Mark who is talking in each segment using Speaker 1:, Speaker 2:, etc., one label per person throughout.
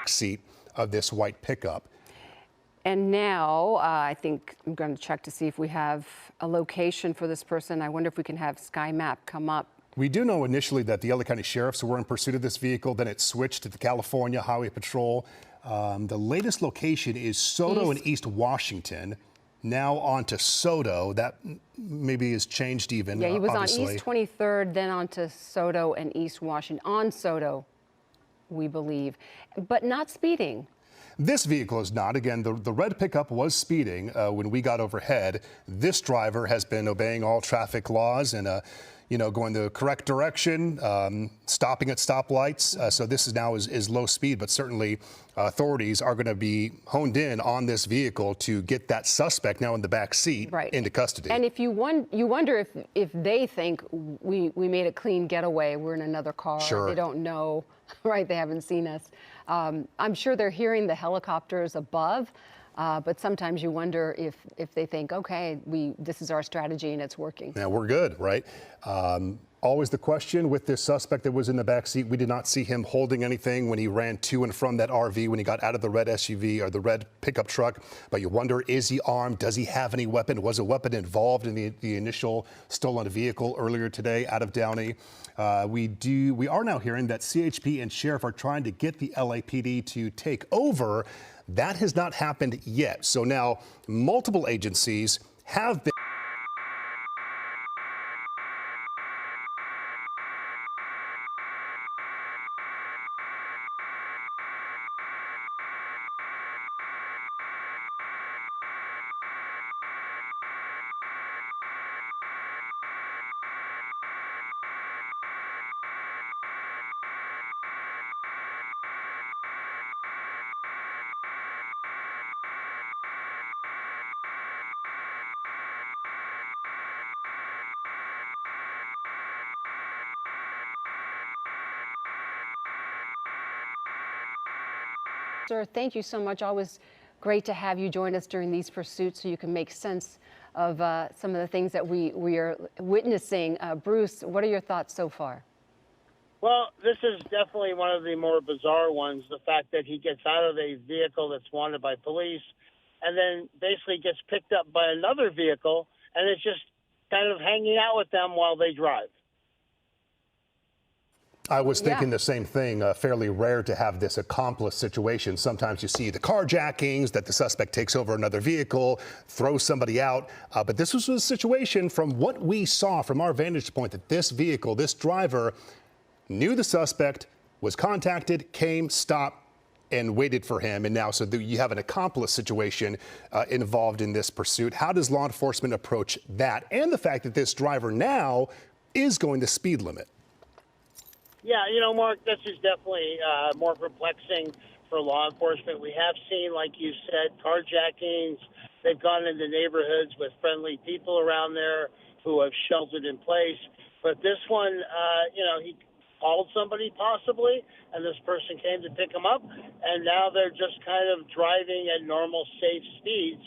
Speaker 1: backseat of this white pickup.
Speaker 2: And now I think I'm going to check to see if we have a location for this person. I wonder if we can have Sky Map come up.
Speaker 1: We do know initially that the LA County Sheriffs were in pursuit of this vehicle. Then it switched to the California Highway Patrol. The latest location is Soto and East Washington. Now on to Soto. That maybe is changed even.
Speaker 2: Yeah, he was
Speaker 1: obviously.
Speaker 2: on East 23rd, then on to Soto and East Washington. On Soto, we believe, but not speeding.
Speaker 1: This vehicle is not. Again, the red pickup was speeding when we got overhead. This driver has been obeying all traffic laws and going the correct direction, stopping at stoplights. So this is now is low speed, but certainly authorities are going to be honed in on this vehicle to get that suspect now in the back seat into custody.
Speaker 2: And if you wonder if they think we made a clean getaway, we're in another car.
Speaker 1: Sure.
Speaker 2: They don't know, right? They haven't seen us. I'm sure they're hearing the helicopters above. But sometimes you wonder if they think, okay, this is our strategy and it's working.
Speaker 1: Yeah, we're good, right? Always the question with this suspect that was in the back seat. We did not see him holding anything when he ran to and from that RV when he got out of the red SUV or the red pickup truck. But you wonder, is he armed? Does he have any weapon? Was a weapon involved in the initial stolen vehicle earlier today out of Downey? We are now hearing that CHP and Sheriff are trying to get the LAPD to take over. That has not happened yet. So now multiple agencies have been.
Speaker 2: Sir, thank you so much. Always great to have you join us during these pursuits so you can make sense of some of the things that we are witnessing. Bruce, what are your thoughts so far?
Speaker 3: Well, this is definitely one of the more bizarre ones, the fact that he gets out of a vehicle that's wanted by police and then basically gets picked up by another vehicle and is just kind of hanging out with them while they drive.
Speaker 1: I was thinking the same thing. Fairly rare to have this accomplice situation. Sometimes you see the carjackings that the suspect takes over another vehicle, throws somebody out. But this was a situation from what we saw from our vantage point that this vehicle, this driver knew the suspect, was contacted, came, stopped, and waited for him. And now so you have an accomplice situation involved in this pursuit. How does law enforcement approach that? And the fact that this driver now is going the speed limit.
Speaker 3: Yeah, Mark, this is definitely more perplexing for law enforcement. We have seen, like you said, carjackings. They've gone into neighborhoods with friendly people around there who have sheltered in place. But this one, he called somebody possibly, and this person came to pick him up, and now they're just kind of driving at normal, safe speeds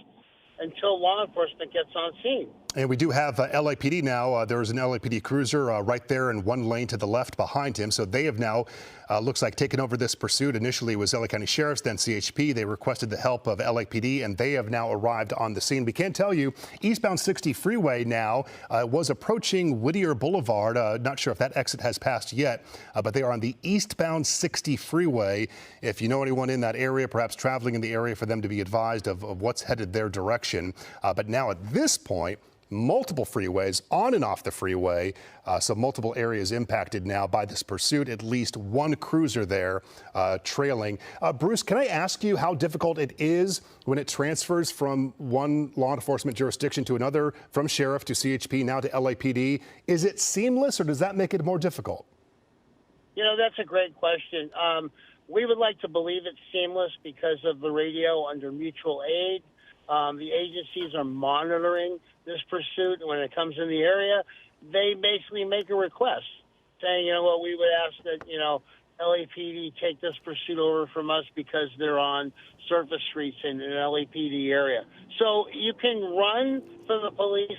Speaker 3: until law enforcement gets on scene.
Speaker 1: And we do have LAPD now. There's an LAPD cruiser right there in one lane to the left behind him. So they have now, looks like, taken over this pursuit. Initially it was LA County Sheriff's, then CHP. They requested the help of LAPD, and they have now arrived on the scene. We can tell you, eastbound 60 freeway now was approaching Whittier Boulevard. Not sure if that exit has passed yet, but they are on the eastbound 60 freeway. If you know anyone in that area, perhaps traveling in the area, for them to be advised of what's headed their direction. But now at this point, multiple freeways on and off the freeway, so multiple areas impacted now by this pursuit. At least one cruiser there trailing. Bruce, can I ask you how difficult it is when it transfers from one law enforcement jurisdiction to another, from sheriff to CHP, now to LAPD? Is it seamless, or does that make it more difficult?
Speaker 3: That's a great question. We would like to believe it's seamless because of the radio under mutual aid. The agencies are monitoring this pursuit. When it comes in the area, they basically make a request saying, we would ask that, LAPD take this pursuit over from us because they're on surface streets in an LAPD area. So you can run from the police,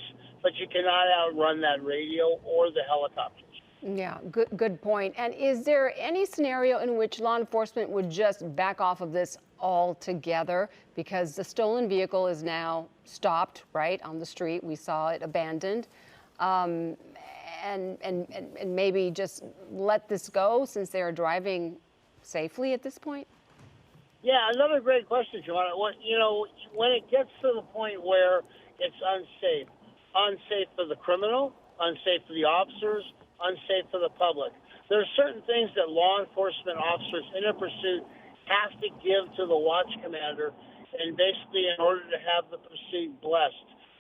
Speaker 3: but you cannot outrun that radio or the helicopters.
Speaker 2: Yeah, good point. And is there any scenario in which law enforcement would just back off of this altogether because the stolen vehicle is now stopped right on the street? We saw it abandoned, and maybe just let this go since they are driving safely at this point?
Speaker 3: Yeah, another great question, Joanna. When it gets to the point where it's unsafe for the criminal, unsafe for the officers, unsafe for the public, there are certain things that law enforcement officers in a pursuit have to give to the watch commander, and basically in order to have the pursuit blessed,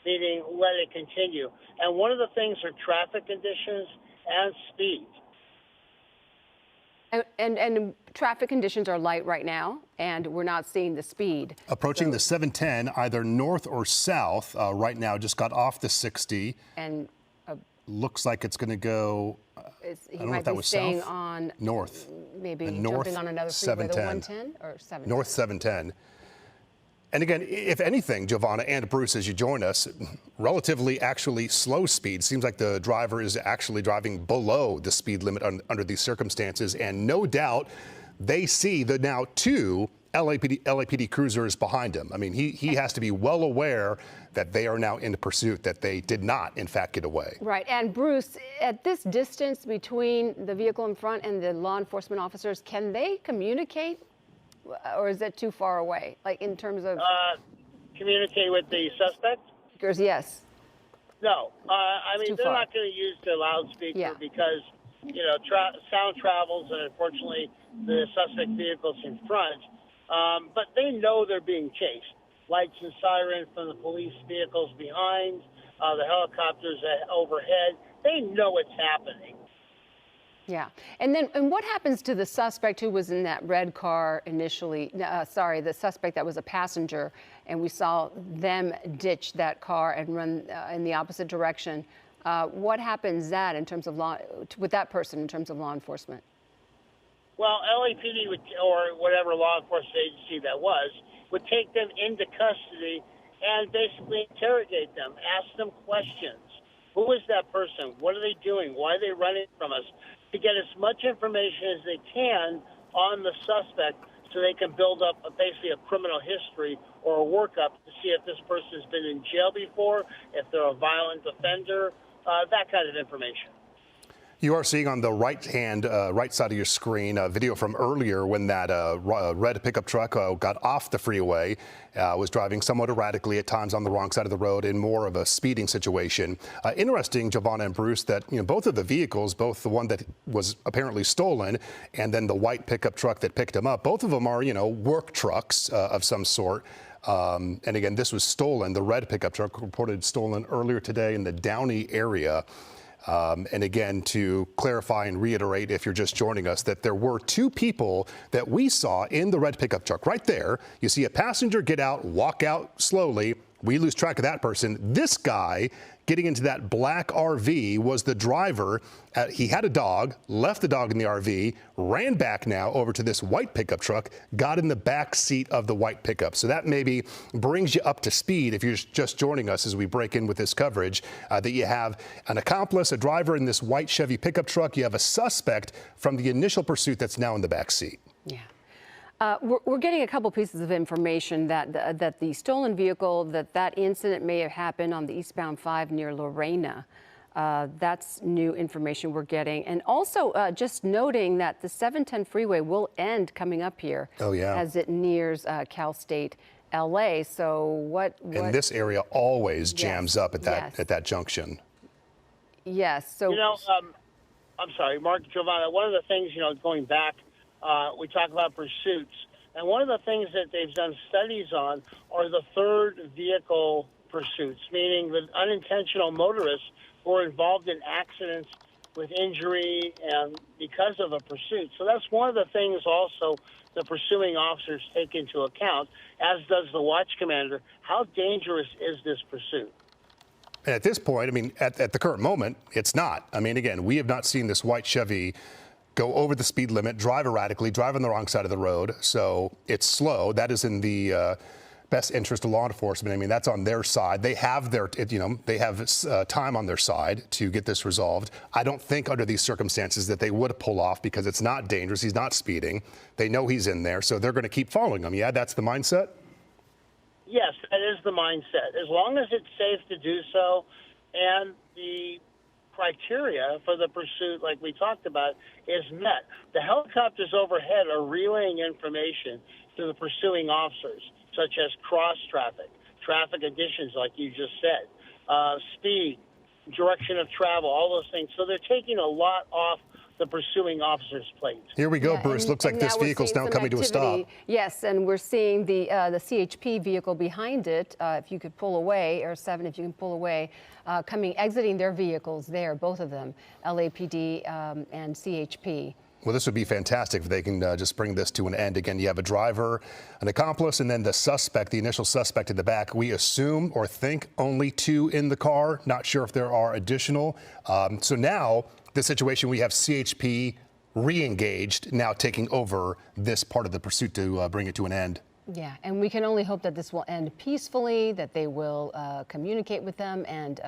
Speaker 3: meaning let it continue. And one of the things are traffic conditions and speed.
Speaker 2: And traffic conditions are light right now, and we're not seeing the speed.
Speaker 1: Approaching the 710, either north or south, right now, just got off the 60.
Speaker 2: And
Speaker 1: looks like it's going to go,
Speaker 2: he
Speaker 1: I don't know
Speaker 2: might
Speaker 1: if that
Speaker 2: be
Speaker 1: was
Speaker 2: staying
Speaker 1: south?
Speaker 2: on
Speaker 1: North.
Speaker 2: maybe
Speaker 1: The north
Speaker 2: jumping on another freeway, the
Speaker 1: 710.
Speaker 2: 110 or 710?
Speaker 1: North 710. And again, if anything, Giovanna and Bruce, as you join us, relatively actually slow speed. Seems like the driver is actually driving below the speed limit under these circumstances. And no doubt they see the now two LAPD cruisers behind him. I mean, he has to be well aware that they are now in pursuit, that they did not, in fact, get away.
Speaker 2: Right. And Bruce, at this distance between the vehicle in front and the law enforcement officers, can they communicate? Or is that too far away, like in terms of
Speaker 3: Communicate with the suspect?
Speaker 2: yes.
Speaker 3: No. I mean,
Speaker 2: too
Speaker 3: they're
Speaker 2: far.
Speaker 3: not going to use the loudspeaker
Speaker 2: Yeah.
Speaker 3: because, sound travels, and unfortunately the suspect vehicle's in front. But they know they're being chased. Lights and sirens from the police vehicles behind, the helicopters overhead. They know it's happening.
Speaker 2: Yeah. And what happens to the suspect who was in that red car initially? The suspect that was a passenger, and we saw them ditch that car and run in the opposite direction. What happens with that person in terms of law enforcement?
Speaker 3: Well, LAPD or whatever law enforcement agency that would take them into custody and basically interrogate them, ask them questions. Who is that person? What are they doing? Why are they running from us? To get as much information as they can on the suspect so they can build up basically a criminal history or a workup to see if this person has been in jail before, if they're a violent offender, that kind of information.
Speaker 1: You are seeing on the right side of your screen a video from earlier when that red pickup truck got off the freeway, was driving somewhat erratically at times on the wrong side of the road in more of a speeding situation. Interesting, Giovanna and Bruce, that both of the vehicles, both the one that was apparently stolen and then the white pickup truck that picked him up, both of them are work trucks of some sort. And again, this was stolen. The red pickup truck reported stolen earlier today in the Downey area. And again, to clarify and reiterate, if you're just joining us, that there were two people that we saw in the red pickup truck right there. You see a passenger get out, walk out slowly. We lose track of that person. This guy getting into that black RV was the driver. He had a dog, left the dog in the RV, ran back now over to this white pickup truck, got in the back seat of the white pickup. So that maybe brings you up to speed if you're just joining us as we break in with this coverage, that you have an accomplice, a driver in this white Chevy pickup truck. You have a suspect from the initial pursuit that's now in the back seat.
Speaker 2: Yeah. We're getting a couple pieces of information that the stolen vehicle, that incident may have happened on the eastbound 5 near Lorena. That's new information we're getting. And also just noting that the 710 freeway will end coming up here.
Speaker 1: Oh, yeah.
Speaker 2: As it nears Cal State LA. So what?
Speaker 1: And this area always jams up at that junction.
Speaker 2: Yes. So
Speaker 3: I'm sorry, Mark, Giovanna, one of the things, going back, we talk about pursuits, and one of the things that they've done studies on are the third vehicle pursuits, meaning the unintentional motorists who are involved in accidents with injury and because of a pursuit. So that's one of the things also the pursuing officers take into account, as does the watch commander. How dangerous is this pursuit?
Speaker 1: And at this point, I mean, at the current moment, it's not. I mean, again, we have not seen this white Chevy go over the speed limit, drive erratically, drive on the wrong side of the road. So it's slow. That is in the best interest of law enforcement. I mean, that's on their side. They have they have time on their side to get this resolved. I don't think under these circumstances that they would pull off because it's not dangerous. He's not speeding. They know he's in there, so they're going to keep following him. Yeah, that's the mindset?
Speaker 3: Yes, that is the mindset. As long as it's safe to do so, and the criteria for the pursuit, like we talked about, is met. The helicopters overhead are relaying information to the pursuing officers, such as cross traffic, traffic additions, like you just said, speed, direction of travel, all those things. So they're taking a lot off the pursuing officer's plate.
Speaker 1: Here we go,
Speaker 2: Yeah,
Speaker 1: Bruce. Looks like this vehicle's now coming to a stop.
Speaker 2: Yes, and we're seeing the CHP vehicle behind it. If you could pull away, Air 7, if you can pull away, exiting their vehicles there, both of them, LAPD and CHP.
Speaker 1: Well, this would be fantastic if they can just bring this to an end. Again, you have a driver, an accomplice, and then the suspect, the initial suspect in the back. We assume or think only 2 in the car. Not sure if there are additional. So now the situation, we have CHP re-engaged, now taking over this part of the pursuit to bring it to an end.
Speaker 2: Yeah, and we can only hope that this will end peacefully, that they will communicate with them, and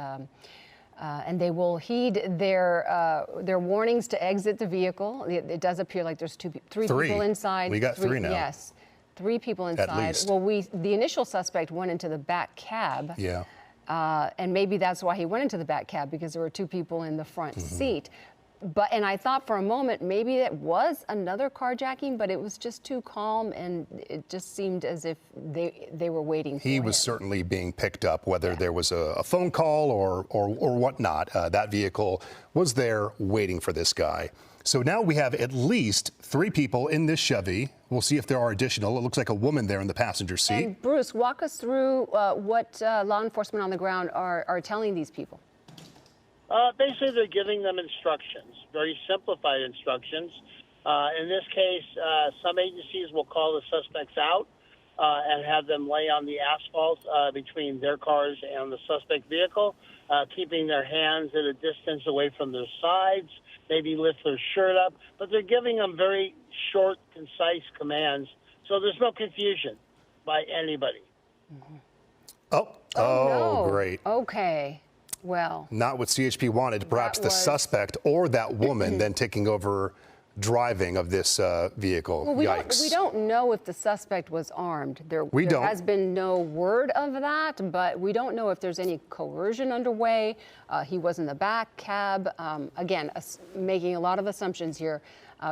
Speaker 2: they will heed their warnings to exit the vehicle. It does appear like there's three people inside.
Speaker 1: We got 3 now.
Speaker 2: Yes, 3 people inside.
Speaker 1: At least.
Speaker 2: Well, the initial suspect went into the back cab.
Speaker 1: Yeah.
Speaker 2: And maybe that's why he went into the back cab, because there were 2 people in the front seat. And I thought for a moment maybe it was another carjacking, but it was just too calm, and it just seemed as if they were waiting for him.
Speaker 1: He was certainly being picked up, whether there was a phone call or whatnot. That vehicle was there waiting for this guy. So now we have at least 3 people in this Chevy. We'll see if there are additional. It looks like a woman there in the passenger seat.
Speaker 2: And Bruce, walk us through what law enforcement on the ground are telling these people.
Speaker 3: Basically, they're giving them instructions, very simplified instructions. In this case, some agencies will call the suspects out and have them lay on the asphalt between their cars and the suspect vehicle, keeping their hands at a distance away from their sides, maybe lift their shirt up. But they're giving them very short, concise commands, so there's no confusion by anybody.
Speaker 1: Oh,
Speaker 2: no.
Speaker 1: Great.
Speaker 2: Okay. Well,
Speaker 1: Not what CHP wanted. Perhaps the suspect or that woman then taking over driving of this vehicle.
Speaker 2: well,
Speaker 1: Yikes.
Speaker 2: we don't know if the suspect was armed. There has been no word of that, but we don't know if there's any coercion underway. He was in the back cab. Again, making a lot of assumptions here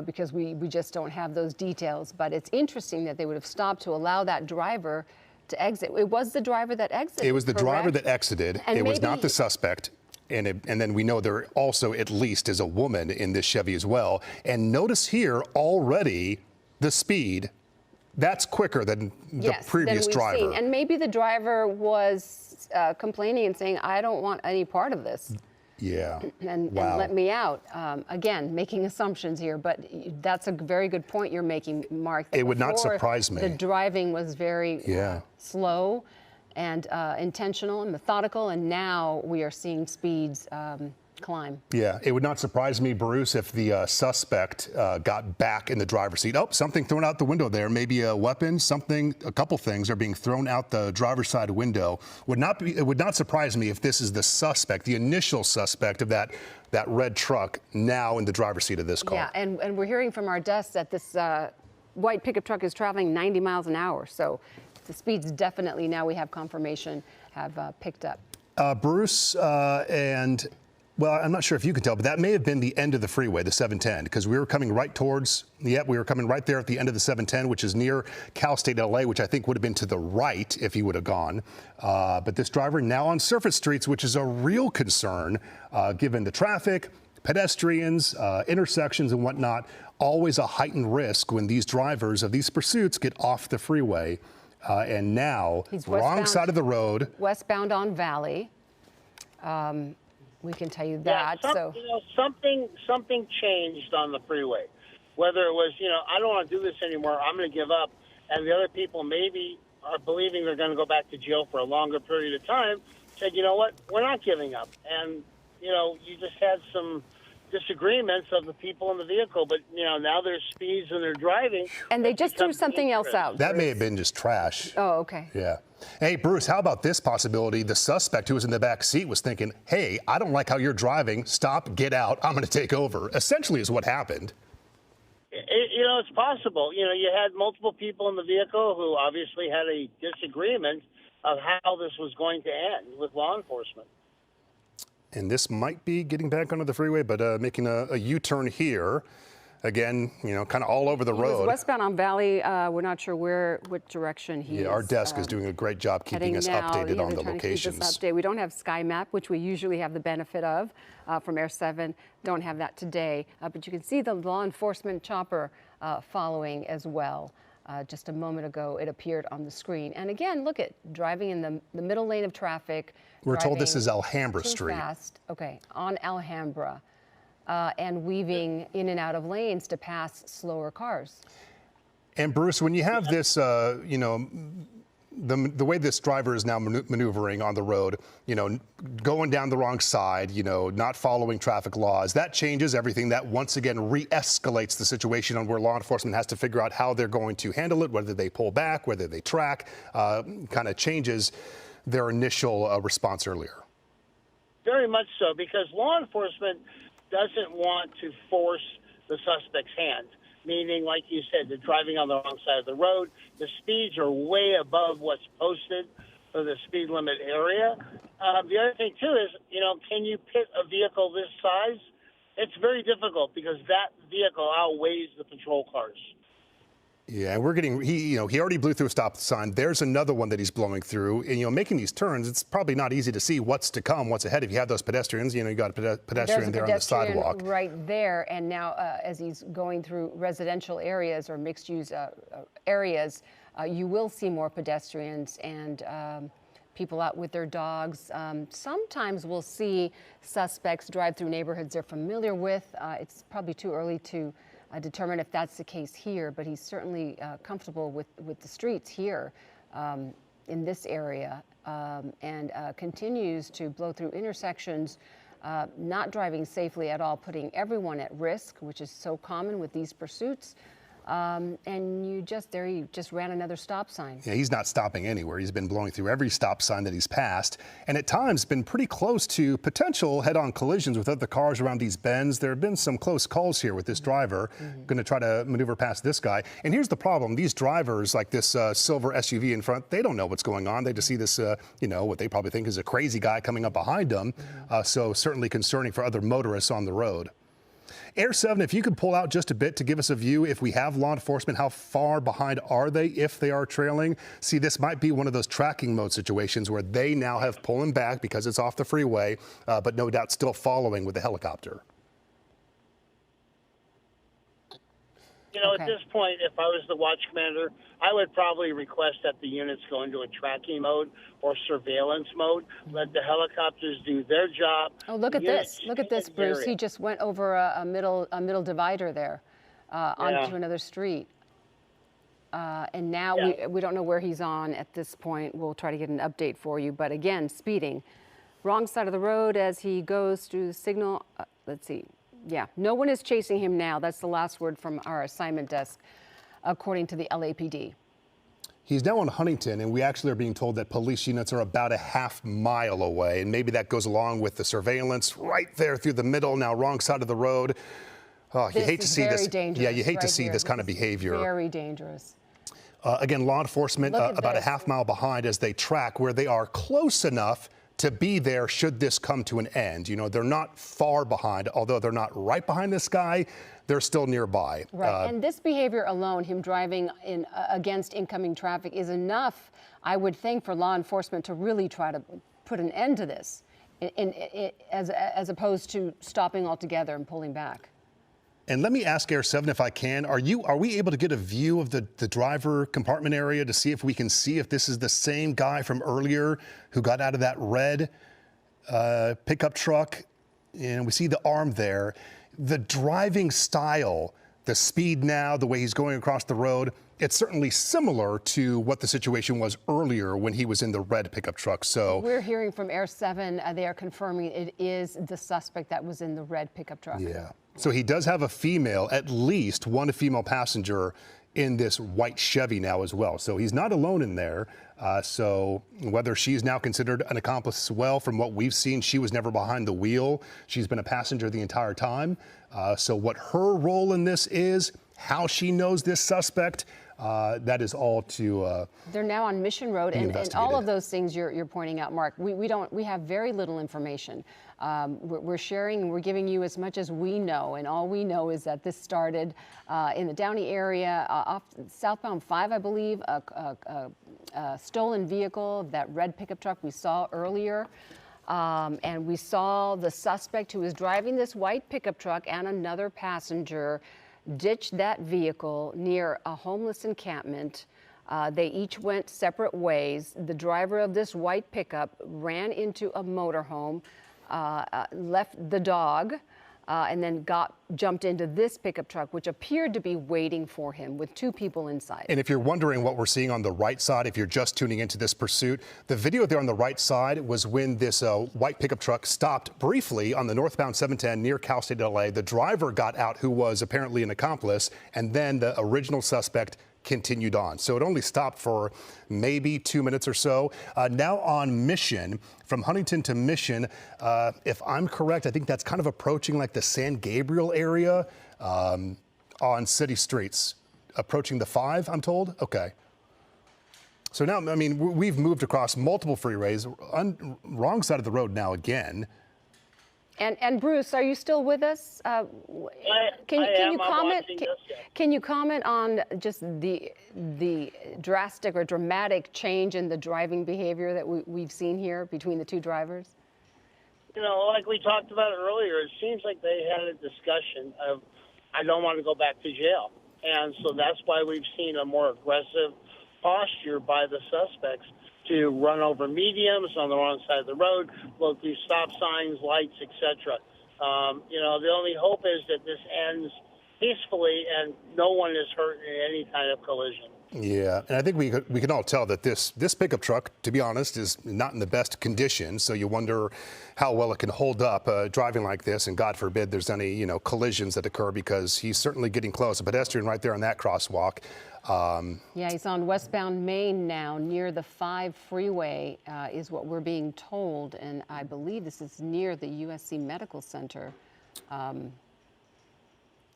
Speaker 2: because we just don't have those details. But it's interesting that they would have stopped to allow that driver to exit. It was the driver that exited.
Speaker 1: It was the driver
Speaker 2: correct?
Speaker 1: that exited.
Speaker 2: And
Speaker 1: it was not
Speaker 2: maybe-
Speaker 1: the suspect. And then we know there also at least is a woman in this Chevy as well. And notice here already the speed, that's quicker than the previous
Speaker 2: than we've
Speaker 1: driver.
Speaker 2: seen. And maybe the driver was complaining and saying, I don't want any part of this.
Speaker 1: Yeah.
Speaker 2: And
Speaker 1: Wow.
Speaker 2: let me out. Again, making assumptions here, but that's a very good point you're making, Mark. That
Speaker 1: It would not
Speaker 2: before,
Speaker 1: surprise me.
Speaker 2: The driving was very slow and intentional and methodical, and now we are seeing speeds climb.
Speaker 1: Yeah, it would not surprise me, Bruce, if the suspect got back in the driver's seat. Oh, something thrown out the window there. Maybe a weapon, something, a couple things are being thrown out the driver's side window. It would not surprise me if this is the suspect, the initial suspect of that red truck now in the driver's seat of this car.
Speaker 2: Yeah, and we're hearing from our desk that this white pickup truck is traveling 90 miles an hour. So the speeds definitely, now we have confirmation, have picked up.
Speaker 1: Bruce, well, I'm not sure if you can tell, but that may have been the end of the freeway, the 710, because we were coming right towards, we were coming right there at the end of the 710, which is near Cal State LA, which I think would have been to the right if he would have gone. But this driver now on surface streets, which is a real concern, given the traffic, pedestrians, intersections and whatnot, always a heightened risk when these drivers of these pursuits get off the freeway. And now, wrong side of the road.
Speaker 2: Westbound on Valley. We can tell you that.
Speaker 3: Something changed on the freeway. Whether it was, I don't want to do this anymore, I'm going to give up, and the other people maybe are believing they're going to go back to jail for a longer period of time, said, you know what, we're not giving up. And, you just had some disagreements of the people in the vehicle. But, now there's speeds and they're driving.
Speaker 2: And they
Speaker 3: It
Speaker 2: just threw
Speaker 3: becomes
Speaker 2: something else
Speaker 3: dangerous.
Speaker 2: out.
Speaker 1: That may
Speaker 2: Bruce.
Speaker 1: have been just trash.
Speaker 2: Oh, okay.
Speaker 1: Yeah. Hey, Bruce, how about this possibility? The suspect who was in the back seat was thinking, hey, I don't like how you're driving. Stop, get out. I'm going to take over. Essentially is what happened.
Speaker 3: It's possible. You had multiple people in the vehicle who obviously had a disagreement of how this was going to end with law enforcement.
Speaker 1: And this might be getting back onto the freeway, but making a U-turn here. Again, kind of all over the
Speaker 2: He was
Speaker 1: road.
Speaker 2: westbound on Valley. We're not sure what direction he is.
Speaker 1: Yeah, our desk is doing a great job keeping us updated on the locations.
Speaker 2: We don't have Sky Map, which we usually have the benefit of from Air 7. Don't have that today, but you can see the law enforcement chopper following as well. Just a moment ago, it appeared on the screen. And again, look at driving in the middle lane of traffic.
Speaker 1: We're told this
Speaker 2: driving
Speaker 1: is Alhambra
Speaker 2: too
Speaker 1: Street.
Speaker 2: Fast. Okay, on Alhambra. And weaving in and out of lanes to pass slower cars.
Speaker 1: And Bruce, when you have this, the way this driver is now maneuvering on the road, going down the wrong side, not following traffic laws, that changes everything. That once again re-escalates the situation on where law enforcement has to figure out how they're going to handle it, whether they pull back, whether they track, kind of changes their initial response earlier.
Speaker 3: Very much so, because law enforcement doesn't want to force the suspect's hand, meaning, like you said, they're driving on the wrong side of the road. The speeds are way above what's posted for the speed limit area. The other thing, too, is, can you pit a vehicle this size? It's very difficult because that vehicle outweighs the patrol cars.
Speaker 1: Yeah, and we're getting, he already blew through a stop sign. There's another one that he's blowing through. And, making these turns, it's probably not easy to see what's to come, what's ahead. If you have those pedestrians, you got a pedestrian there on the sidewalk.
Speaker 2: Right there. And now, as he's going through residential areas or mixed-use areas, you will see more pedestrians and people out with their dogs. Sometimes we'll see suspects drive through neighborhoods they're familiar with. It's probably too early to determine if that's the case here, but he's certainly comfortable with the streets here in this area and continues to blow through intersections, not driving safely at all, putting everyone at risk, which is so common with these pursuits. And he just ran another stop sign.
Speaker 1: Yeah, he's not stopping anywhere. He's been blowing through every stop sign that he's passed, and at times been pretty close to potential head-on collisions with other cars around these bends. There have been some close calls here with this driver, going to try to maneuver past this guy. And here's the problem. These drivers, like this silver SUV in front, they don't know what's going on. They just see this, what they probably think is a crazy guy coming up behind them. So certainly concerning for other motorists on the road. Air 7, if you could pull out just a bit to give us a view, if we have law enforcement, how far behind are they if they are trailing? See, this might be one of those tracking mode situations where they now have pulling back because it's off the freeway, but no doubt still following with the helicopter.
Speaker 3: At this point, if I was the watch commander, I would probably request that the units go into a tracking mode or surveillance mode. Let the helicopters do their job.
Speaker 2: Oh, look at this. Look at this, Bruce. He just went over a middle divider there onto another street. And now we don't know where he's on at this point. We'll try to get an update for you. But again, speeding. Wrong side of the road as he goes through the signal. Let's see. Yeah, no one is chasing him now. That's the last word from our assignment desk, according to the LAPD.
Speaker 1: He's now on Huntington, and we actually are being told that police units are about a half mile away, and maybe that goes along with the surveillance right there through the middle, now wrong side of the road. Oh, you hate to see this. Yeah, you hate to see this kind of behavior.
Speaker 2: Very dangerous.
Speaker 1: Again, law enforcement about a half mile behind as they track where they are close enough to be there should this come to an end. They're not far behind, although they're not right behind this guy, they're still nearby.
Speaker 2: Right, and this behavior alone, him driving against incoming traffic, is enough, I would think, for law enforcement to really try to put an end to this, as opposed to stopping altogether and pulling back.
Speaker 1: And let me ask Air 7 if I can, are we able to get a view of the driver compartment area to see if we can see if this is the same guy from earlier who got out of that red pickup truck? And we see the arm there. The driving style, the speed now, the way he's going across the road, it's certainly similar to what the situation was earlier when he was in the red pickup truck. So
Speaker 2: we're hearing from Air 7, they are confirming it is the suspect that was in the red pickup truck.
Speaker 1: yeah. So he does have a female, at least one female passenger in this white Chevy now as well. So he's not alone in there. So whether she's now considered an accomplice as well, from what we've seen, she was never behind the wheel. She's been a passenger the entire time. So what her role in this is, how she knows this suspect, that is all to
Speaker 2: they're now on Mission Road, and all
Speaker 1: investigated.
Speaker 2: of those things you're pointing out, Mark. We have very little information. We're sharing and we're giving you as much as we know, and all we know is that this started in the Downey area, off southbound 5, I believe, a stolen vehicle, that red pickup truck we saw earlier. And we saw the suspect who was driving this white pickup truck and another passenger ditched that vehicle near a homeless encampment. They each went separate ways. The driver of this white pickup ran into a motorhome, left the dog, and then jumped into this pickup truck, which appeared to be waiting for him with 2 people inside.
Speaker 1: And if you're wondering what we're seeing on the right side, if you're just tuning into this pursuit, the video there on the right side was when this white pickup truck stopped briefly on the northbound 710 near Cal State LA. The driver got out, who was apparently an accomplice, and then the original suspect continued on. So it only stopped for maybe 2 minutes or so. Now on Mission, from Huntington to Mission, if I'm correct, I think that's kind of approaching like the San Gabriel area on city streets. Approaching the 5, I'm told? Okay. So now, I mean, we've moved across multiple freeways, wrong side of the road now again.
Speaker 2: And Bruce, are you still with us? Can you comment? Can you comment on just the drastic or dramatic change in the driving behavior that we've seen here between the 2 drivers?
Speaker 3: You know, like we talked about earlier, it seems like they had a discussion of, I don't want to go back to jail. And so that's why we've seen a more aggressive posture by the suspects to run over mediums on the wrong side of the road, blow through stop signs, lights, etc. You know, the only hope is that this ends peacefully and no one is hurt in any kind of collision.
Speaker 1: Yeah, and I think we can all tell that this pickup truck, to be honest, is not in the best condition. So you wonder how well it can hold up driving like this, and God forbid there's any collisions that occur, because he's certainly getting close. A pedestrian right there on that crosswalk.
Speaker 2: Yeah, he's on westbound Main now, near the 5 freeway, is what we're being told, and I believe this is near the USC Medical Center.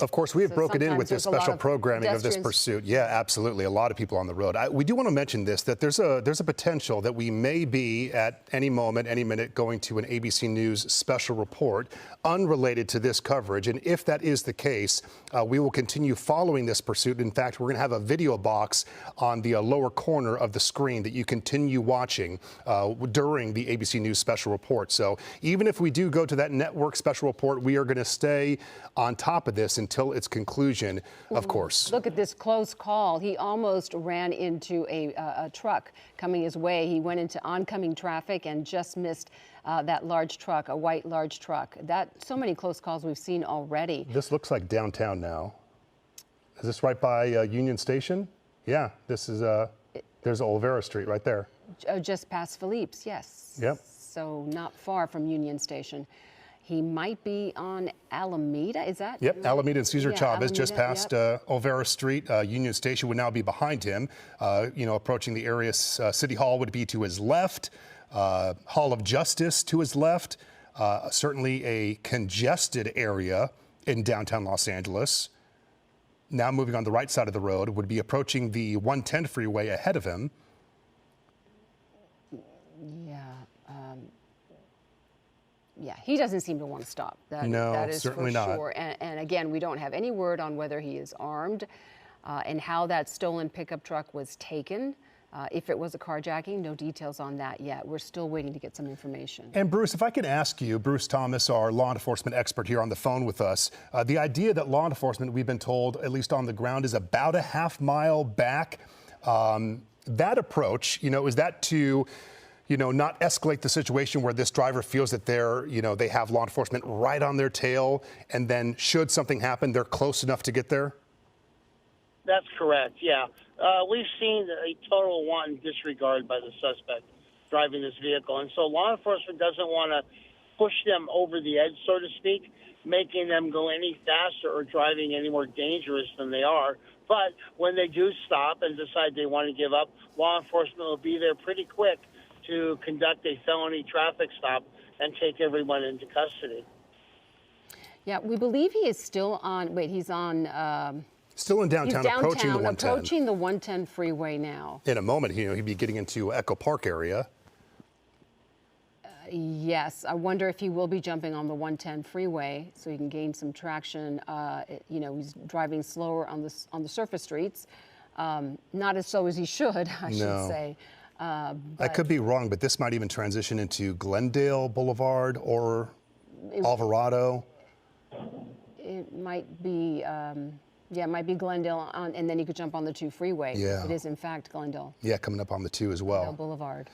Speaker 1: Of course, we have broken in with this special programming of this
Speaker 2: pedestrians.
Speaker 1: pursuit. Yeah, absolutely. A lot of people on the road. We do want to mention this, that there's a potential that we may be at any moment, any minute, going to an ABC News special report unrelated to this coverage. And if that is the case, we will continue following this pursuit. In fact, we're going to have a video box on the lower corner of the screen that you continue watching during the ABC News special report. So even if we do go to that network special report, we are going to stay on top of this until its conclusion, of course.
Speaker 2: Look at this close call. He almost ran into a truck coming his way. He went into oncoming traffic and just missed that large truck, a white large truck. So many close calls we've seen already.
Speaker 1: This looks like downtown now. Is this right by Union Station? Yeah, this is, there's Olvera Street right there.
Speaker 2: Just past Philippe's, yes.
Speaker 1: Yep.
Speaker 2: So not far from Union Station. He might be on Alameda, is that?
Speaker 1: Yep, Alameda and Cesar
Speaker 2: Yeah,
Speaker 1: Chavez, just
Speaker 2: Alameda,
Speaker 1: past Olvera Street. Union Station would now be behind him. Approaching the area. City Hall would be to his left. Hall of Justice to his left. Certainly a congested area in downtown Los Angeles. Now moving on the right side of the road, would be approaching the 110 freeway ahead of him.
Speaker 2: Yeah. Yeah, he doesn't seem to want to stop.
Speaker 1: No,
Speaker 2: that is
Speaker 1: certainly
Speaker 2: for
Speaker 1: not.
Speaker 2: sure. And again, we don't have any word on whether he is armed and how that stolen pickup truck was taken. If it was a carjacking, no details on that yet. We're still waiting to get some information.
Speaker 1: And Bruce, if I could ask you, Bruce Thomas, our law enforcement expert here on the phone with us, the idea that law enforcement, we've been told, at least on the ground, is about a half-mile back. That approach, is that to not escalate the situation where this driver feels that they have law enforcement right on their tail, and then should something happen, they're close enough to get there?
Speaker 3: That's correct, yeah. We've seen a total wanton disregard by the suspect driving this vehicle. And so law enforcement doesn't want to push them over the edge, so to speak, making them go any faster or driving any more dangerous than they are. But when they do stop and decide they want to give up, law enforcement will be there pretty quick to conduct a felony traffic stop and take everyone into custody.
Speaker 2: Yeah, we believe he is still on, he's on...
Speaker 1: Still in downtown,
Speaker 2: he's downtown,
Speaker 1: approaching the 110.
Speaker 2: approaching the 110 freeway now.
Speaker 1: In a moment, he'd be getting into Echo Park area.
Speaker 2: Yes, I wonder if he will be jumping on the 110 freeway so he can gain some traction. He's driving slower on the surface streets, not as slow as he should, I should say.
Speaker 1: I could be wrong, but this might even transition into Glendale Boulevard or Alvarado.
Speaker 2: It might be, it might be Glendale, and then he could jump on the 2 freeway.
Speaker 1: Yeah.
Speaker 2: It is, in fact, Glendale.
Speaker 1: Yeah, coming up on the 2 as well.
Speaker 2: Glendale Boulevard.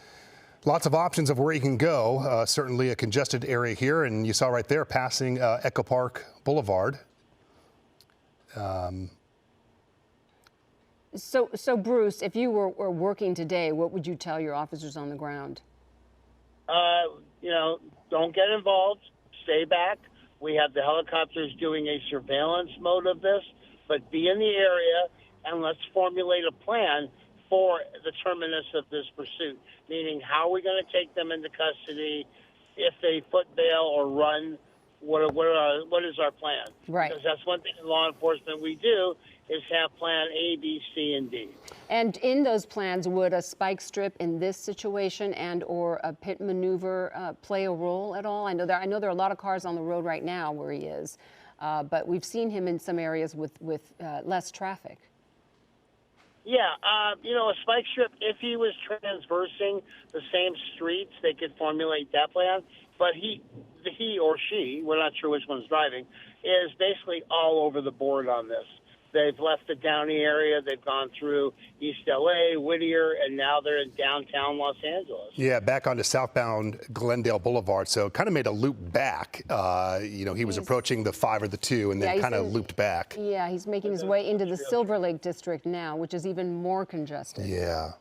Speaker 1: Lots of options of where you can go. Certainly a congested area here, and you saw right there passing Echo Park Boulevard.
Speaker 2: So Bruce, if you were working today, what would you tell your officers on the ground?
Speaker 3: Don't get involved. Stay back. We have the helicopters doing a surveillance mode of this, but be in the area and let's formulate a plan for the terminus of this pursuit, meaning how are we going to take them into custody if they foot bail or run? What is our plan?
Speaker 2: Right.
Speaker 3: Because that's one thing in law enforcement we do is have plan A, B, C, and D.
Speaker 2: And in those plans, would a spike strip in this situation and or a pit maneuver play a role at all? I know there are a lot of cars on the road right now where he is, but we've seen him in some areas with less traffic.
Speaker 3: Yeah, a spike strip, if he was transversing the same streets, they could formulate that plan. But he or she, we're not sure which one's driving, is basically all over the board on this. They've left the Downey area. They've gone through East LA, Whittier, and now they're in downtown Los Angeles.
Speaker 1: Yeah, back onto southbound Glendale Boulevard. So kind of made a loop back. He was approaching the 5 or the 2 and then kind of looped back.
Speaker 2: Yeah, he's making his way into the Silver Lake district now, which is even more congested.
Speaker 1: Yeah.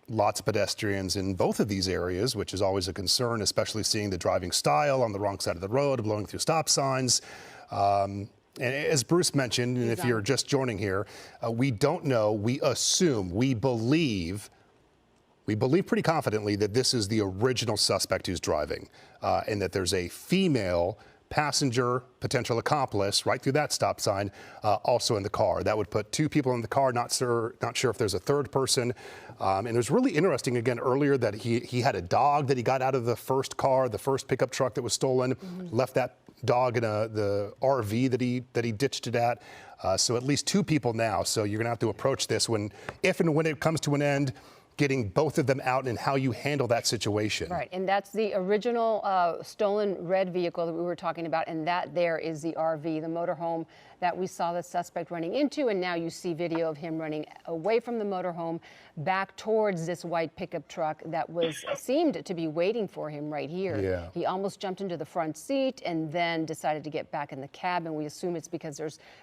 Speaker 1: Lots of pedestrians in both of these areas, which is always a concern, especially seeing the driving style on the wrong side of the road, blowing through stop signs. And as Bruce mentioned, and if you're just joining here, we don't know, we assume, we believe pretty confidently that this is the original suspect who's driving, and that there's a female passenger, potential accomplice, right through that stop sign, also in the car. That would put 2 people in the car, not sure if there's a third person. And it was really interesting, again, earlier that he had a dog that he got out of the first car, the first pickup truck that was stolen, left that dog in the RV that he ditched it at. So at least 2 people now. So you're gonna have to approach this if and when it comes to an end, getting both of them out and how you handle that situation.
Speaker 2: Right, and that's the original stolen red vehicle that we were talking about, and that there is the RV, the motorhome that we saw the suspect running into, and now you see video of him running away from the motorhome back towards this white pickup truck that seemed to be waiting for him right here.
Speaker 1: Yeah.
Speaker 2: He almost jumped into the front seat and then decided to get back in the cab, and we assume it's because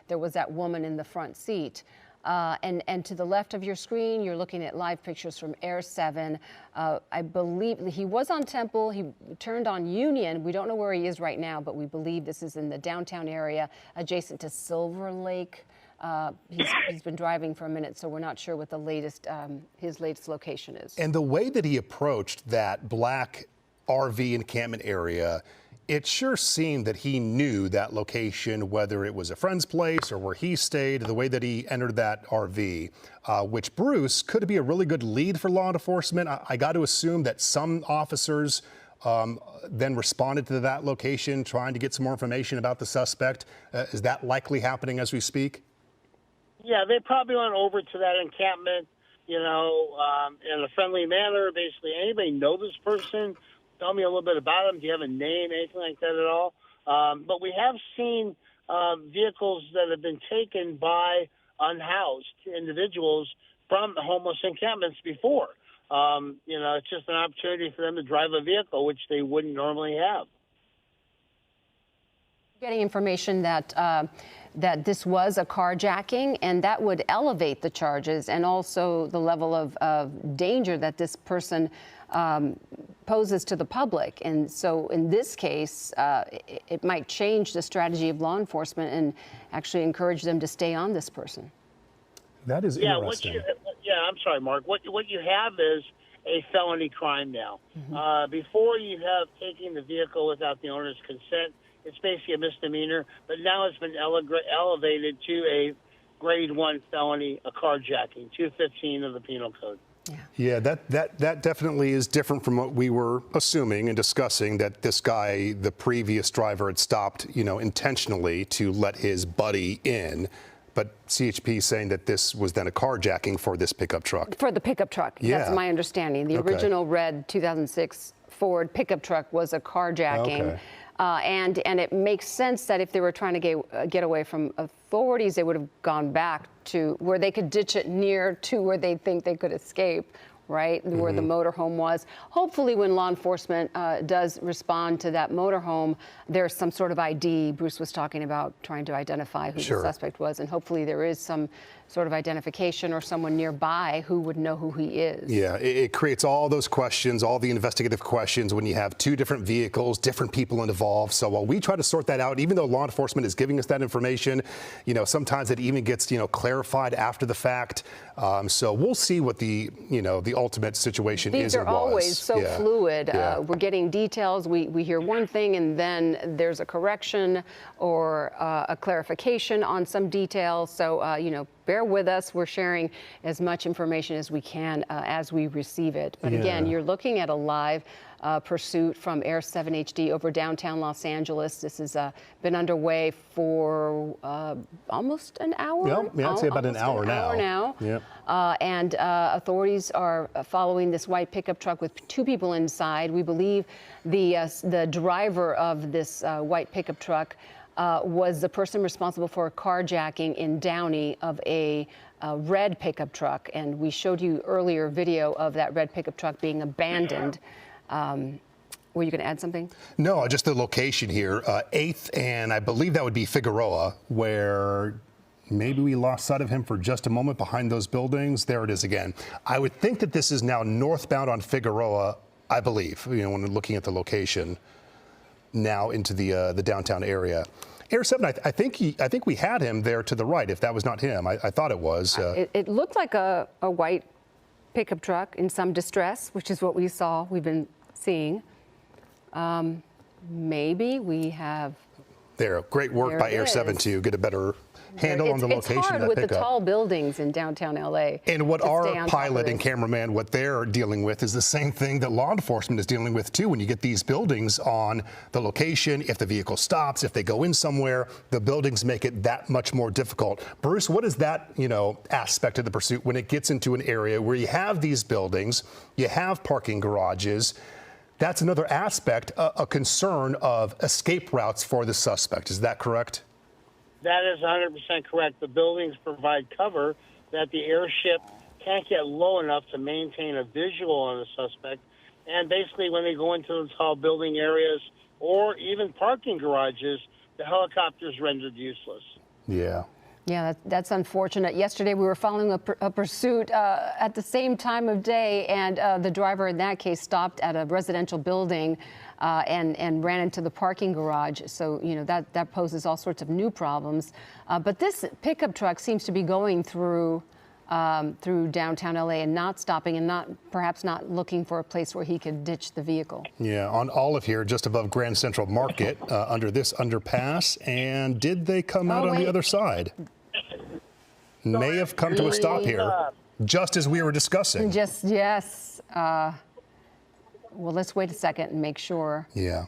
Speaker 2: there was that woman in the front seat. And to the left of your screen, you're looking at live pictures from Air 7. I believe he was on Temple. He turned on Union. We don't know where he is right now, but we believe this is in the downtown area adjacent to Silver Lake. He's been driving for a minute, so we're not sure what his latest location is.
Speaker 1: And the way that he approached that black RV encampment area, it sure seemed that he knew that location, whether it was a friend's place or where he stayed, the way that he entered that RV, which, Bruce, could be a really good lead for law enforcement. I got to assume that some officers then responded to that location, trying to get some more information about the suspect. Is that likely happening as we speak?
Speaker 3: Yeah, they probably went over to that encampment, in a friendly manner. Basically, anybody know this person? Tell me a little bit about him. Do you have a name, anything like that at all? But we have seen vehicles that have been taken by unhoused individuals from homeless encampments before. It's just an opportunity for them to drive a vehicle, which they wouldn't normally have.
Speaker 2: Getting information that that this was a carjacking, and that would elevate the charges and also the level of danger that this person poses to the public. And so in this case, it might change the strategy of law enforcement and actually encourage them to stay on this person.
Speaker 1: That is interesting.
Speaker 3: I'm sorry, Mark. What you have is a felony crime now. Before, you have taking the vehicle without the owner's consent. It's basically a misdemeanor, but now it's been elevated to a grade 1 felony, a carjacking, 215 of the Penal Code.
Speaker 1: Yeah, that definitely is different from what we were assuming and discussing, that this guy, the previous driver, had stopped, intentionally to let his buddy in. But CHP is saying that this was then a carjacking for this pickup truck.
Speaker 2: For the pickup truck,
Speaker 1: yeah.
Speaker 2: That's my understanding. The original red 2006 Ford pickup truck was a carjacking.
Speaker 1: Okay.
Speaker 2: And it makes sense that if they were trying to get away from authorities, they would have gone back to where they could ditch it near to where they think they could escape, right? Where the motorhome was. Hopefully when law enforcement does respond to that motorhome, there's some sort of ID. Bruce was talking about trying to identify who the suspect was, and hopefully there is some sort of identification or someone nearby who would know who he is.
Speaker 1: Yeah, it creates all those questions, all the investigative questions when you have two different vehicles, different people involved. So while we try to sort that out, even though law enforcement is giving us that information, sometimes it even gets, clarified after the fact. So we'll see what the ultimate situation is.
Speaker 2: These are always so fluid. We're getting details. We hear one thing and then there's a correction or a clarification on some details. So, bear with us. We're sharing as much information as we can as we receive it. But again, you're looking at a live pursuit from Air 7 HD over downtown Los Angeles. This has been underway for almost an hour.
Speaker 1: Yeah, I'd say about an hour now. Yep.
Speaker 2: And authorities are following this white pickup truck with two people inside. We believe the driver of this white pickup truck was the person responsible for a carjacking in Downey of a red pickup truck. And we showed you earlier video of that red pickup truck being abandoned. Were you going to add something?
Speaker 1: No, just the location here, 8th and I believe that would be Figueroa, where maybe we lost sight of him for just a moment behind those buildings. There it is again. I would think that this is now northbound on Figueroa, I believe, when looking at the location now into the downtown area. Air 7, I think we had him there to the right, if that was not him. I thought it was.
Speaker 2: It looked like a white pickup truck in some distress, which is what we've been seeing. Maybe we have.
Speaker 1: There, great work by Air 7 to get a better handle on the location
Speaker 2: it's hard
Speaker 1: of that
Speaker 2: with
Speaker 1: pickup.
Speaker 2: The tall buildings in downtown LA.
Speaker 1: And what our pilot and cameraman, what they're dealing with is the same thing that law enforcement is dealing with too. When you get these buildings on the location, if the vehicle stops, if they go in somewhere, the buildings make it that much more difficult. Bruce, what is that, aspect of the pursuit when it gets into an area where you have these buildings, you have parking garages? That's another aspect, a concern of escape routes for the suspect. Is that correct?
Speaker 3: That is 100% correct. The buildings provide cover that the airship can't get low enough to maintain a visual on the suspect. And basically, when they go into those tall building areas or even parking garages, the helicopter is rendered useless.
Speaker 1: Yeah.
Speaker 2: Yeah, that's unfortunate. Yesterday, we were following a pursuit at the same time of day, and the driver in that case stopped at a residential building and ran into the parking garage. So, that poses all sorts of new problems. But this pickup truck seems to be going through downtown LA and not stopping and perhaps not looking for a place where he could ditch the vehicle.
Speaker 1: Yeah, on Olive here, just above Grand Central Market, under this underpass. And did they come out on the other side? May have come to a stop here, just as we were discussing.
Speaker 2: Yes. Well, let's wait a second and make sure.
Speaker 1: Yeah.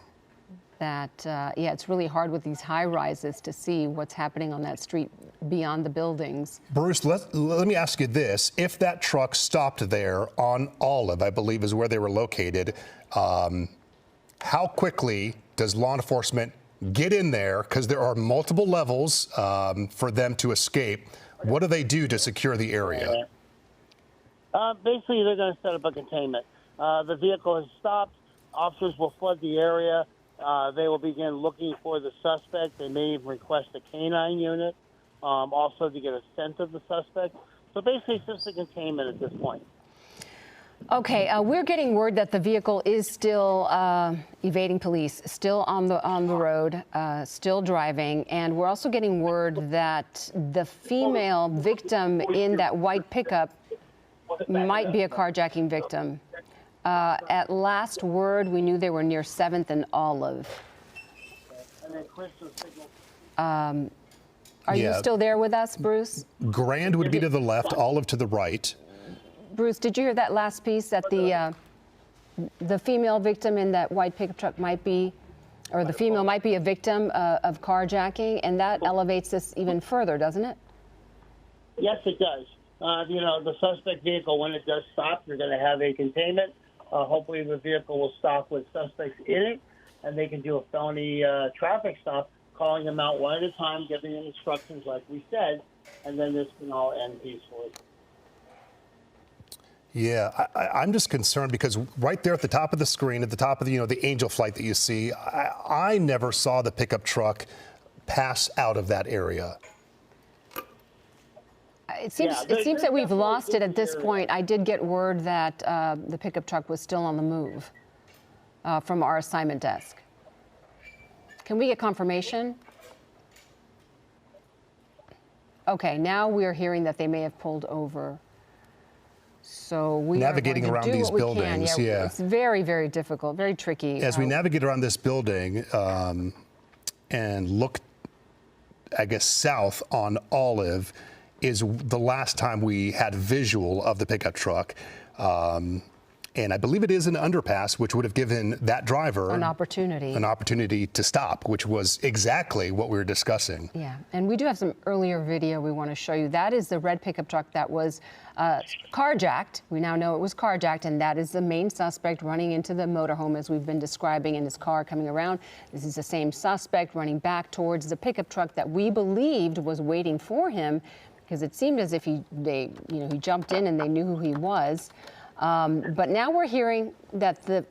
Speaker 2: That, it's really hard with these high rises to see what's happening on that street beyond the buildings.
Speaker 1: Bruce, let me ask you this. If that truck stopped there on Olive, I believe is where they were located, how quickly does law enforcement get in there? Because there are multiple levels for them to escape. What do they do to secure the area?
Speaker 3: Basically, they're going to set up a containment. The vehicle has stopped. Officers will flood the area. They will begin looking for the suspect. They may even request a canine unit, also to get a scent of the suspect. So basically, it's just a containment at this point.
Speaker 2: Okay, we're getting word that the vehicle is still evading police, still on the road, still driving, and we're also getting word that the female victim in that white pickup might be a carjacking victim. At last word, we knew they were near 7th and Olive. Are you still there with us, Bruce?
Speaker 1: Grand would be to the left, Olive to the right.
Speaker 2: Bruce, did you hear that last piece that the female victim in that white pickup truck might be, or the female might be a victim of carjacking, and that elevates this even further, doesn't it?
Speaker 3: Yes, it does. The suspect vehicle, when it does stop, you're going to have a containment. Hopefully the vehicle will stop with suspects in it, and they can do a felony traffic stop, calling them out one at a time, giving them instructions like we said, and then this can all end peacefully.
Speaker 1: Yeah, I'm just concerned because right there at the top of the screen, at the top of the angel flight that you see, I never saw the pickup truck pass out of that area.
Speaker 2: It seems that we've lost it at this point. I did get word that the pickup truck was still on the move from our assignment desk. Can we get confirmation? Okay, now we're hearing that they may have pulled over. So we
Speaker 1: navigating
Speaker 2: are going to
Speaker 1: around
Speaker 2: do
Speaker 1: these
Speaker 2: what we
Speaker 1: buildings,
Speaker 2: can.
Speaker 1: yeah.
Speaker 2: It's very, very difficult, very tricky.
Speaker 1: As we navigate around this building and look, I guess, south on Olive is the last time we had visual of the pickup truck. And I believe it is an underpass, which would have given that driver
Speaker 2: an opportunity
Speaker 1: to stop, which was exactly what we were discussing.
Speaker 2: Yeah, and we do have some earlier video we want to show you. That is the red pickup truck that was carjacked. We now know it was carjacked, and that is the main suspect running into the motorhome as we've been describing, in his car coming around. This is the same suspect running back towards the pickup truck that we believed was waiting for him, because it seemed as if he jumped in and they knew who he was. But now we're hearing that the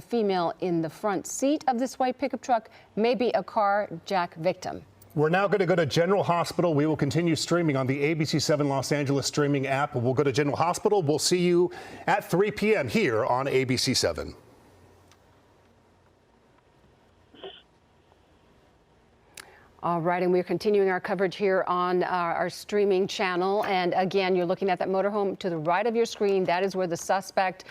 Speaker 2: female in the front seat of this white pickup truck may be a carjack victim.
Speaker 1: We're now going to go to General Hospital. We will continue streaming on the ABC7 Los Angeles streaming app. We'll go to General Hospital. We'll see you at 3 p.m. here on ABC7.
Speaker 2: All right, and we're continuing our coverage here on our streaming channel. And again, you're looking at that motorhome to the right of your screen. That is where the suspect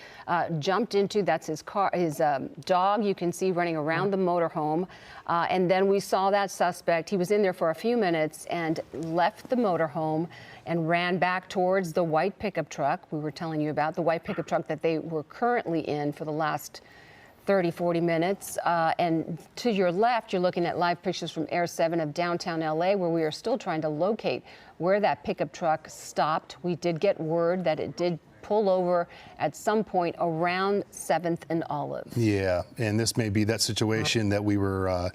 Speaker 2: jumped into. That's his car, his dog. You can see running around the motorhome. And then we saw that suspect. He was in there for a few minutes and left the motorhome and ran back towards the white pickup truck. We were telling you about the white pickup truck that they were currently in for the last 30, 40 minutes. And to your left, you're looking at live pictures from Air 7 of downtown LA, where we are still trying to locate where that pickup truck stopped. We did get word that it did pull over at some point around 7th and Olive.
Speaker 1: Yeah, and this may be that situation that we were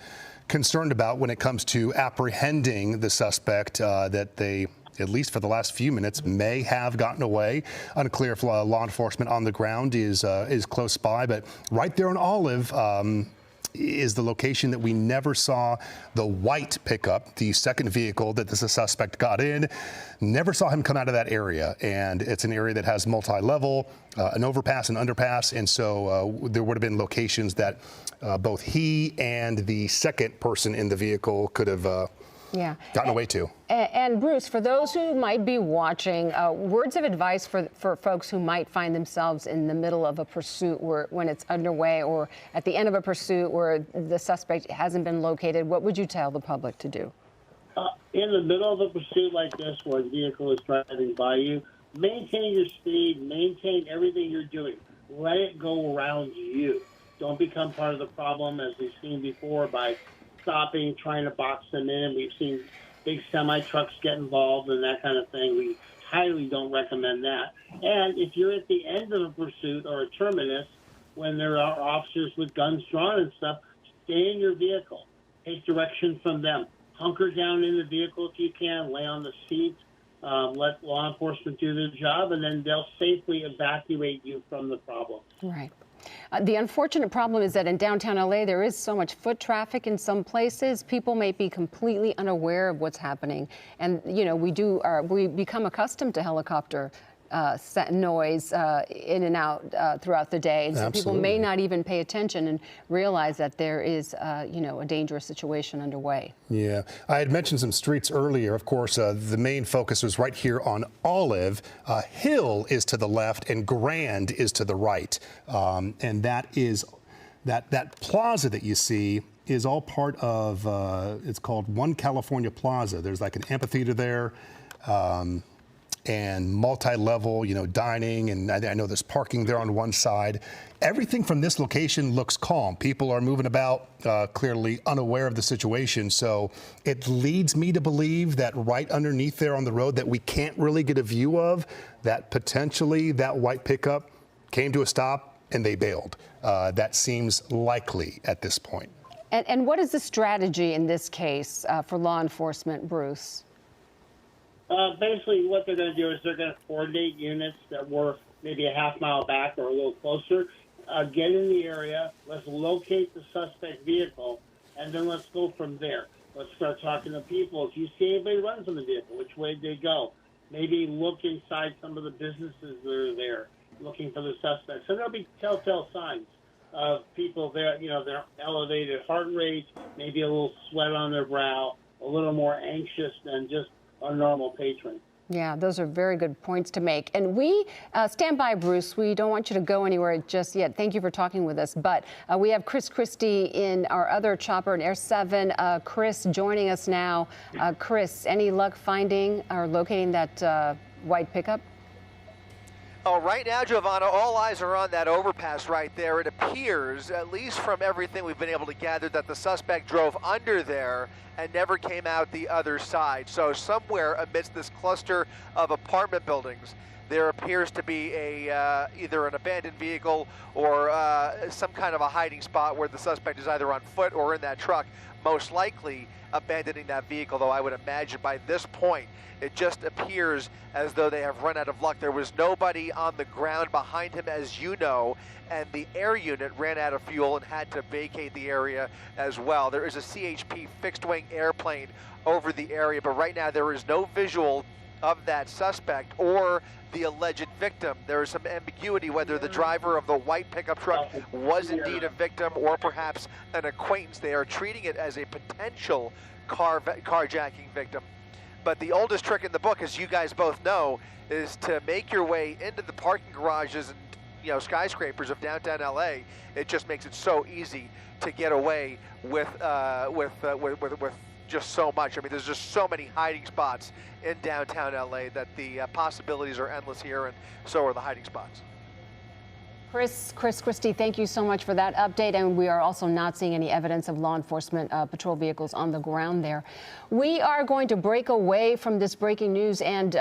Speaker 1: concerned about when it comes to apprehending the suspect, that they, at least for the last few minutes, may have gotten away. Unclear if law enforcement on the ground is close by, but right there on Olive is the location that we never saw the white pickup, the second vehicle that the suspect got in. Never saw him come out of that area, and it's an area that has multi-level, an overpass, an underpass, and so there would have been locations that both he and the second person in the vehicle could have gotten away to.
Speaker 2: And Bruce, for those who might be watching, words of advice for folks who might find themselves in the middle of a pursuit when it's underway, or at the end of a pursuit where the suspect hasn't been located, what would you tell the public to do?
Speaker 3: In the middle of a pursuit like this, where a vehicle is driving by you, maintain your speed, maintain everything you're doing. Let it go around you. Don't become part of the problem, as we've seen before, by stopping, trying to box them in. We've seen big semi-trucks get involved and that kind of thing. We highly don't recommend that. And if you're at the end of a pursuit or a terminus, when there are officers with guns drawn and stuff, stay in your vehicle. Take direction from them. Hunker down in the vehicle if you can. Lay on the seat. Let law enforcement do their job, and then they'll safely evacuate you from the problem.
Speaker 2: Right. The unfortunate problem is that in downtown LA, there is so much foot traffic in some places. People may be completely unaware of what's happening. And, you know, we become accustomed to helicopter noise in and out throughout the day. And so people may not even pay attention and realize that there is, you know, a dangerous situation underway.
Speaker 1: Yeah, I had mentioned some streets earlier. Of course, the main focus was right here on Olive. Hill is to the left and Grand is to the right. And that is that plaza that you see is all part of, it's called One California Plaza. There's like an amphitheater there. And multi-level, you know, dining, and I know there's parking there on one side. Everything from this location looks calm. People are moving about, clearly unaware of the situation. So it leads me to believe that right underneath there on the road that we can't really get a view of, that potentially that white pickup came to a stop and they bailed. That seems likely at this point.
Speaker 2: And what is the strategy in this case for law enforcement, Bruce?
Speaker 3: Basically, what they're going to do is they're going to coordinate units that were maybe a half mile back or a little closer, get in the area, let's locate the suspect vehicle, and then let's go from there. Let's start talking to people. If you see anybody run from the vehicle, which way they go? Maybe look inside some of the businesses that are there, looking for the suspects. So there'll be telltale signs of people there, you know, their elevated heart rate, maybe a little sweat on their brow, a little more anxious than just a normal patron.
Speaker 2: Yeah, those are very good points to make. And we stand by, Bruce. We don't want you to go anywhere just yet. Thank you for talking with us. But we have Chris Christie in our other chopper in Air 7. Chris joining us now. Chris, any luck finding or locating that white pickup?
Speaker 4: Oh, right now, Giovanna, all eyes are on that overpass right there. It appears, at least from everything we've been able to gather, that the suspect drove under there and never came out the other side. So somewhere amidst this cluster of apartment buildings, there appears to be a either an abandoned vehicle or some kind of a hiding spot where the suspect is either on foot or in that truck, most likely abandoning that vehicle, though I would imagine by this point it just appears as though they have run out of luck. There was nobody on the ground behind him, as you know, and the air unit ran out of fuel and had to vacate the area as well. There is a CHP fixed-wing airplane over the area, but right now there is no visual of that suspect or the alleged victim. There is some ambiguity whether the driver of the white pickup truck was indeed a victim or perhaps an acquaintance. They are treating it as a potential carjacking victim. But the oldest trick in the book, as you guys both know, is to make your way into the parking garages and, you know, skyscrapers of downtown LA. It just makes it so easy to get away with just so much. I mean, there's just so many hiding spots in downtown LA that the possibilities are endless here, and so are the hiding spots.
Speaker 2: Chris Christie, thank you so much for that update. And we are also not seeing any evidence of law enforcement patrol vehicles on the ground there. We are going to break away from this breaking news and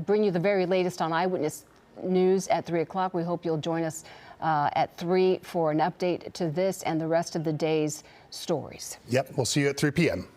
Speaker 2: bring you the very latest on Eyewitness News at 3 o'clock. We hope you'll join us at 3 for an update to this and the rest of the day's stories.
Speaker 1: Yep, we'll see you at 3 p.m.